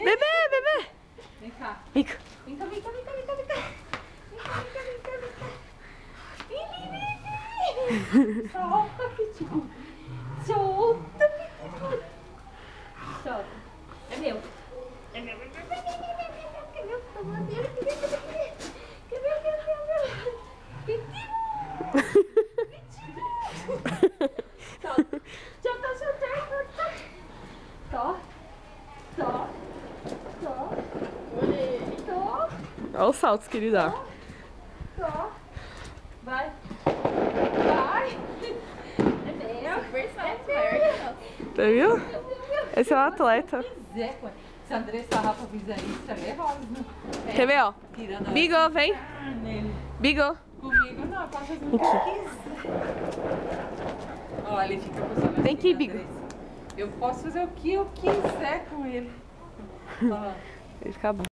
Bebê, bebê. Vem cá. Vem cá. Vem cá, vem cá, vem cá, vem cá, vem cá. Vem cá, vem cá, vem cá, vem cá. Solta, Pitbull. Solta, Pitbull. Solta. É meu. É meu. É meu. Toma dele. Quer ver? Pitbull. Solta. Solta, solta, solta. Tó. Tó. Tó. Tó. Olha os saltos que ele dá. Tó. Vai. Vai. É meu. Super salto, É maior que nós. Tá viu? Esse é um atleta. Zé, se a Andressa Rafa fizer isso, ela é rosa. Quer ver, ó? Tirando a Bigo, vem. nele. Bigo. Comigo não, pode fazer o que quiser. Ó, ele fica com essa Vem aqui, Bigo. Eu posso fazer o que eu quiser com ele. Ó. Ele fica bom.